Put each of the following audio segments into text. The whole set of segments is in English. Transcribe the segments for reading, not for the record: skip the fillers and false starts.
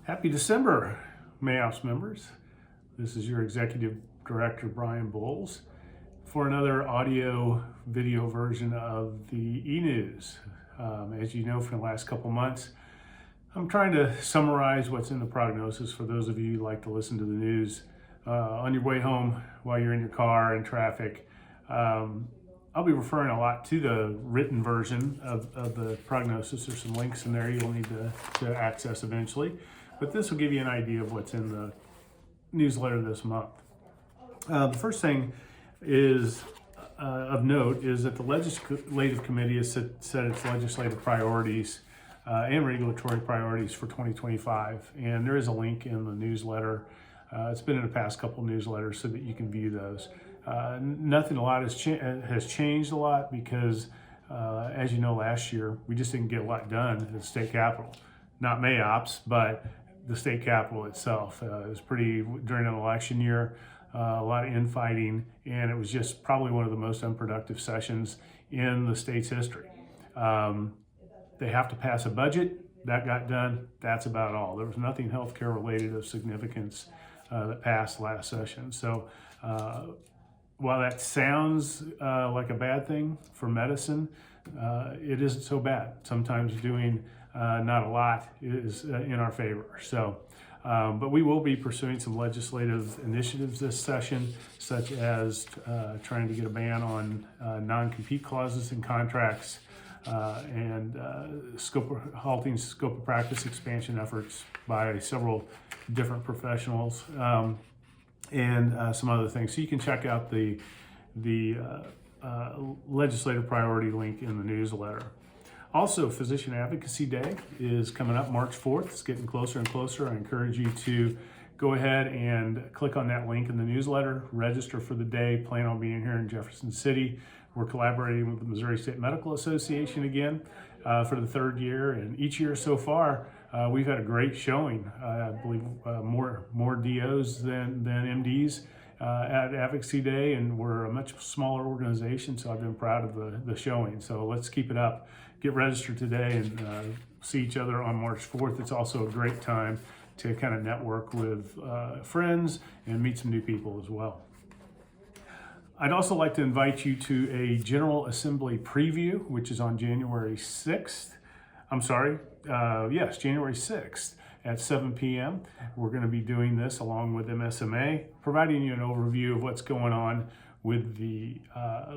Happy December, MAOPS members. This is your Executive Director, Brian Bowles, for another audio video version of the eNews. As you know from the last couple months, I'm trying to summarize what's in the prognosis for those of you who like to listen to the news on your way home while you're in your car in traffic. I'll be referring a lot to the written version of the prognosis. There's some links in there you'll need to access eventually. But this will give you an idea of what's in the newsletter this month. The first thing is of note is that the Legislative Committee has set its legislative priorities and regulatory priorities for 2025. And there is a link in the newsletter. It's been in the past couple newsletters so that you can view those. Nothing a lot has changed a lot because, as you know, last year we just didn't get a lot done at the state capitol. Not MAOPS, but the state capitol itself. It was during an election year, a lot of infighting, and it was just probably one of the most unproductive sessions in the state's history. They have to pass a budget. That got done. That's about all. There was nothing healthcare related of significance that passed last session. So while that sounds like a bad thing for medicine, it isn't so bad. Sometimes doing not a lot is in our favor. So, but we will be pursuing some legislative initiatives this session, such as trying to get a ban on non-compete clauses in contracts and halting scope of practice expansion efforts by several different professionals and some other things. So you can check out the legislative priority link in the newsletter. Also, Physician Advocacy Day is coming up March 4th. It's getting closer and closer. I encourage you to go ahead and click on that link in the newsletter, register for the day, plan on being here in Jefferson City. We're collaborating with the Missouri State Medical Association again for the third year. And each year so far, we've had a great showing. I believe more DOs than MDs at Advocacy Day, and we're a much smaller organization, so I've been proud of the showing. So let's keep it up. Get registered today and see each other on March 4th. It's also a great time to kind of network with friends and meet some new people as well. I'd also like to invite you to a General Assembly preview, which is on January 6th. Yes, January 6th at 7 p.m. We're going to be doing this along with MSMA, providing you an overview of what's going on with the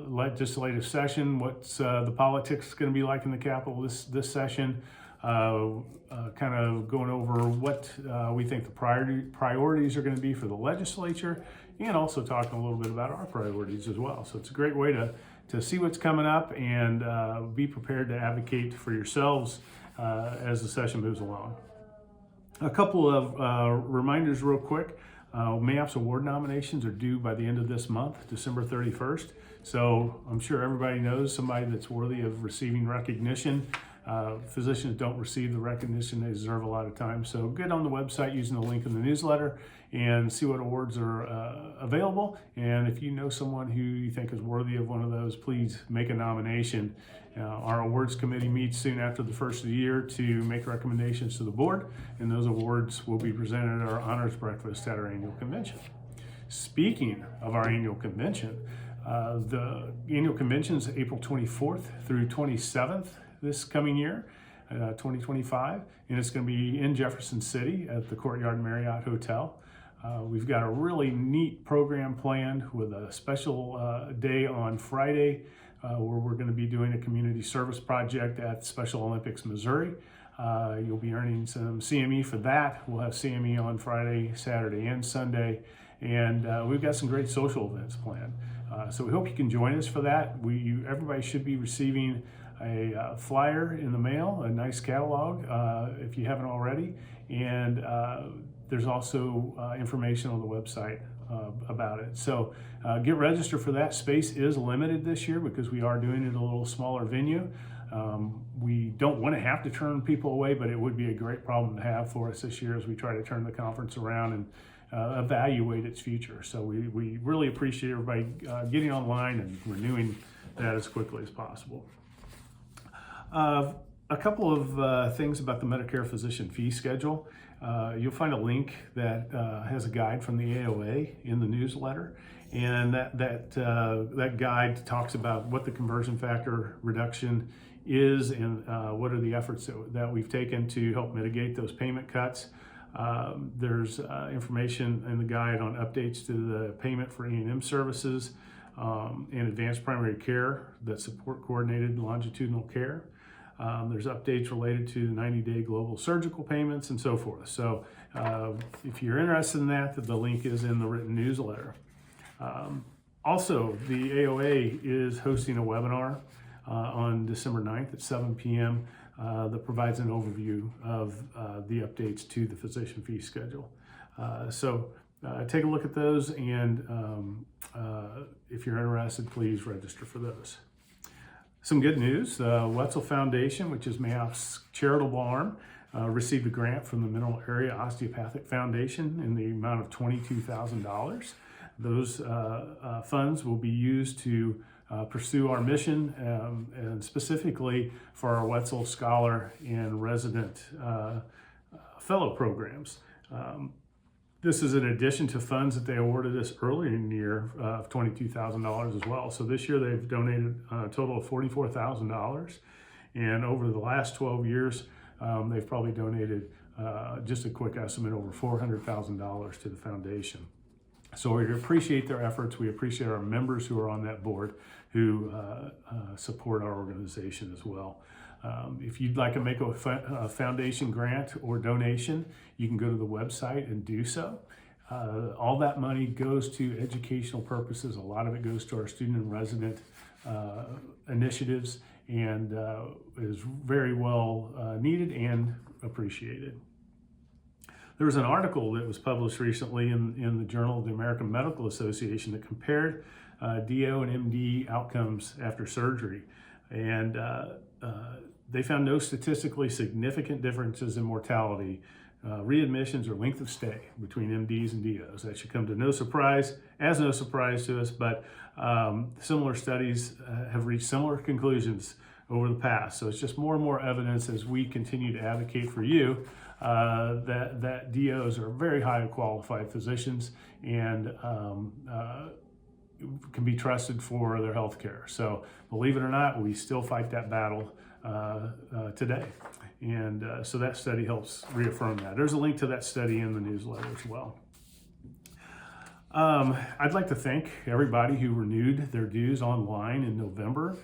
legislative session, what's the politics going to be like in the Capitol this session, kind of going over what we think the priorities are going to be for the legislature, and also talking a little bit about our priorities as well. So it's a great way to see what's coming up and be prepared to advocate for yourselves as the session moves along. A couple of reminders real quick. MAOPS award nominations are due by the end of this month, December 31st. So I'm sure everybody knows somebody that's worthy of receiving recognition. Physicians don't receive the recognition they deserve a lot of times. So get on the website using the link in the newsletter and see what awards are available. And if you know someone who you think is worthy of one of those, please make a nomination. Our awards committee meets soon after the first of the year to make recommendations to the board, and those awards will be presented at our honors breakfast at our annual convention. Speaking of our annual convention, the annual convention is April 24th through 27th this coming year, 2025, and it's going to be in Jefferson City at the Courtyard Marriott Hotel. We've got a really neat program planned with a special day on Friday where we're going to be doing a community service project at Special Olympics Missouri. You'll be earning some CME for that. We'll have CME on Friday, Saturday, and Sunday, and we've got some great social events planned. So we hope you can join us for that. Everybody should be receiving a flyer in the mail, a nice catalog if you haven't already, and there's also information on the website about it. So get registered for that. Space is limited this year because we are doing it at a little smaller venue. We don't want to have to turn people away, but it would be a great problem to have for us this year as we try to turn the conference around and evaluate its future. So we really appreciate everybody getting online and renewing that as quickly as possible. A couple of things about the Medicare physician fee schedule. You'll find a link that has a guide from the AOA in the newsletter, and that guide talks about what the conversion factor reduction is and what are the efforts that we've taken to help mitigate those payment cuts. There's information in the guide on updates to the payment for E&M services and advanced primary care that support coordinated longitudinal care. There's updates related to the 90-day global surgical payments and so forth. So if you're interested in that, the link is in the written newsletter. Also, the AOA is hosting a webinar on December 9th at 7 p.m. That provides an overview of the updates to the physician fee schedule. So take a look at those, and if you're interested, please register for those. Some good news, Wetzel Foundation, which is MAOPS' charitable arm, received a grant from the Mineral Area Osteopathic Foundation in the amount of $22,000. Those funds will be used to pursue our mission, and specifically for our Wetzel Scholar and Resident Fellow programs. This is in addition to funds that they awarded us earlier in the year of $22,000 as well. So this year they've donated a total of $44,000. And over the last 12 years, they've probably donated, just a quick estimate, over $400,000 to the foundation. So we appreciate their efforts. We appreciate our members who are on that board who support our organization as well. If you'd like to make a foundation grant or donation, you can go to the website and do so. All that money goes to educational purposes. A lot of it goes to our student and resident initiatives, and is very well needed and appreciated. There was an article that was published recently in the Journal of the American Medical Association that compared DO and MD outcomes after surgery. And they found no statistically significant differences in mortality, readmissions, or length of stay between MDs and DOs. That should come to no surprise to us, but similar studies have reached similar conclusions over the past. So it's just more and more evidence as we continue to advocate for you that DOs are very highly qualified physicians and can be trusted for their health care. So believe it or not, we still fight that battle today. And so that study helps reaffirm that. There's a link to that study in the newsletter as well. I'd like to thank everybody who renewed their dues online in November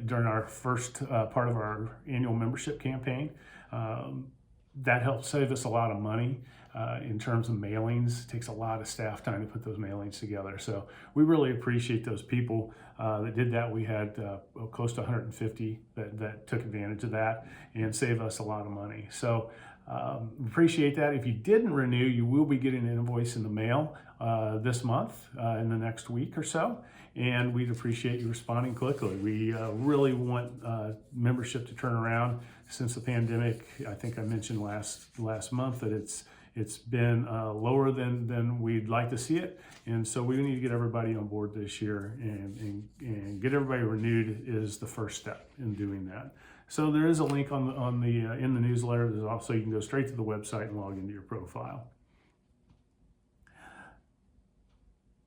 during our first part of our annual membership campaign. That helped save us a lot of money in terms of mailings. It takes a lot of staff time to put those mailings together. So we really appreciate those people that did that. We had close to 150 that took advantage of that and saved us a lot of money. So appreciate that. If you didn't renew, you will be getting an invoice in the mail this month, in the next week or so. And we'd appreciate you responding quickly. We really want membership to turn around. Since the pandemic, I think I mentioned last month that it's been lower than we'd like to see it, and so we need to get everybody on board this year, and get everybody renewed is the first step in doing that. So there is a link in the newsletter. There's also, you can go straight to the website and log into your profile.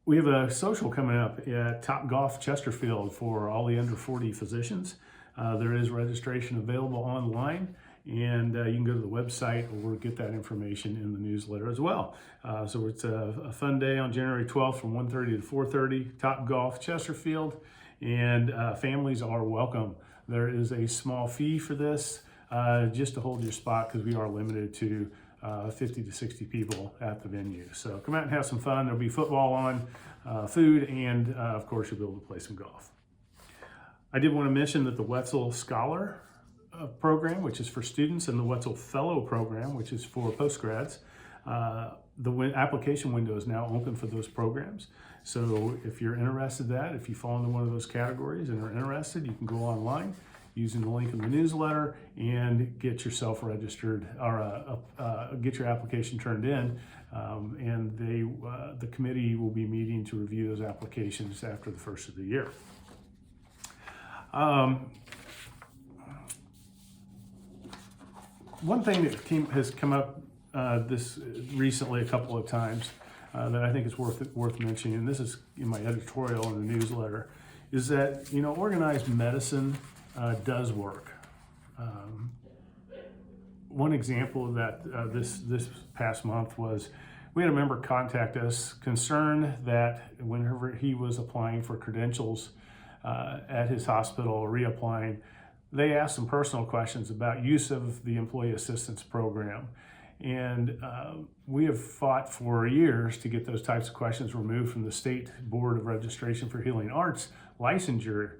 We have a social coming up at Top Golf Chesterfield for all the under 40 physicians. There is registration available online, and you can go to the website or get that information in the newsletter as well. So it's a fun day on January 12th from 1:30 to 4:30, Top Golf Chesterfield, and families are welcome. There is a small fee for this, just to hold your spot, because we are limited to 50 to 60 people at the venue. So come out and have some fun. There'll be football on, food, and of course you'll be able to play some golf. I did want to mention that the Wetzel Scholar program, which is for students, and the Wetzel Fellow program, which is for postgrads, the application window is now open for those programs. So if you're interested in that, if you fall into one of those categories and are interested, you can go online using the link in the newsletter and get yourself registered, or get your application turned in. And the committee will be meeting to review those applications after the first of the year. One thing that has come up this recently a couple of times that I think is worth mentioning, and this is in my editorial in the newsletter, is that organized medicine does work. One example of that this past month was we had a member contact us concerned that whenever he was applying for credentials at his hospital, reapplying, they asked some personal questions about use of the employee assistance program. And we have fought for years to get those types of questions removed from the State Board of Registration for Healing Arts licensure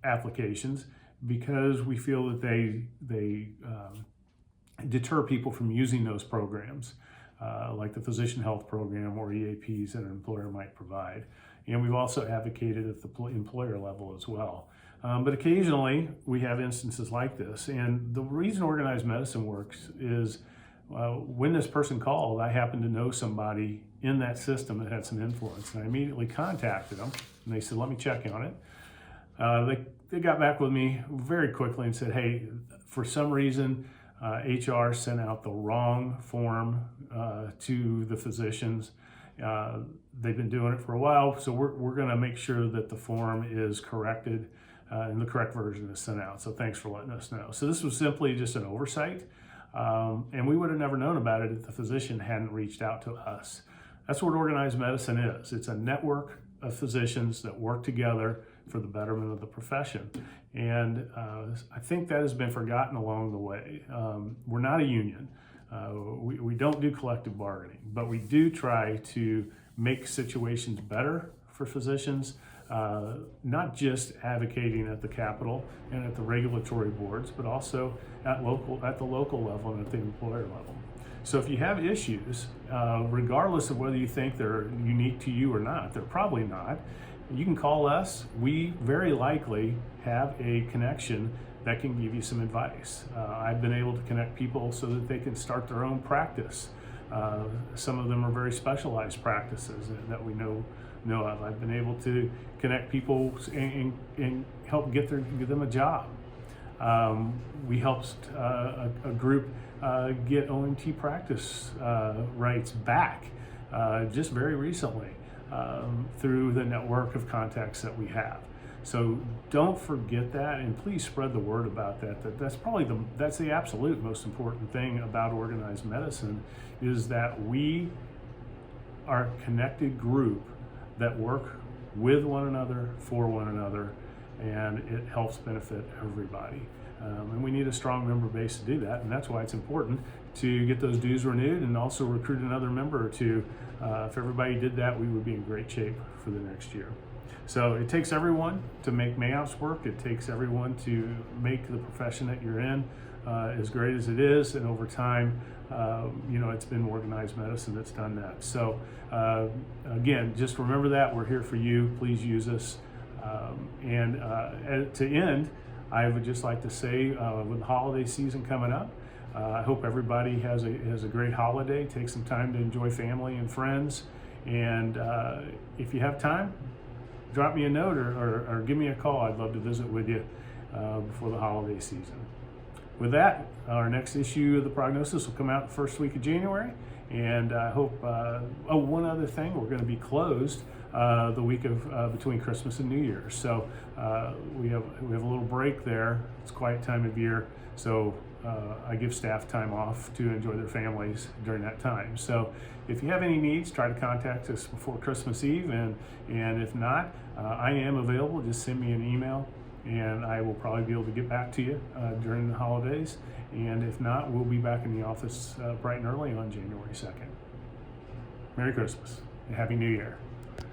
applications, because we feel that they deter people from using those programs, like the physician health program or EAPs that an employer might provide. And we've also advocated at the employer level as well. But occasionally we have instances like this. And the reason organized medicine works is when this person called, I happened to know somebody in that system that had some influence. And I immediately contacted them and they said, let me check on it. They got back with me very quickly and said, hey, for some reason, HR sent out the wrong form to the physicians. They've been doing it for a while, so we're going to make sure that the form is corrected and the correct version is sent out. So thanks for letting us know. So this was simply just an oversight, and we would have never known about it if the physician hadn't reached out to us. That's what organized medicine is. It's a network of physicians that work together for the betterment of the profession. And I think that has been forgotten along the way. We're not a union. We don't do collective bargaining, but we do try to make situations better for physicians, not just advocating at the Capitol and at the regulatory boards, but also at the local level and at the employer level. So if you have issues, regardless of whether you think they're unique to you or not, they're probably not, you can call us. We very likely have a connection that can give you some advice. I've been able to connect people so that they can start their own practice. Some of them are very specialized practices that we know of. I've been able to connect people and help give them a job. We helped a group get OMT practice rights back just very recently through the network of contacts that we have. So don't forget that, and please spread the word about that. That's the absolute most important thing about organized medicine, is that we are a connected group that work with one another, for one another, and it helps benefit everybody. And we need a strong member base to do that, and that's why it's important to get those dues renewed and also recruit another member or two. If everybody did that, we would be in great shape for the next year. So it takes everyone to make MAOPS work. It takes everyone to make the profession that you're in as great as it is, and over time, it's been organized medicine that's done that. So again, just remember that we're here for you. Please use us. To end, I would just like to say, with the holiday season coming up, I hope everybody has a great holiday. Take some time to enjoy family and friends. And if you have time, drop me a note or give me a call. I'd love to visit with you before the holiday season. With that, our next issue of the prognosis will come out the first week of January. And I hope, one other thing, we're going to be closed the week of between Christmas and New Year's. So we have a little break there. It's a quiet time of year. So I give staff time off to enjoy their families during that time. So if you have any needs, try to contact us before Christmas Eve. And if not, I am available. Just send me an email and I will probably be able to get back to you during the holidays. And if not, we'll be back in the office bright and early on January 2nd. Merry Christmas and Happy New Year.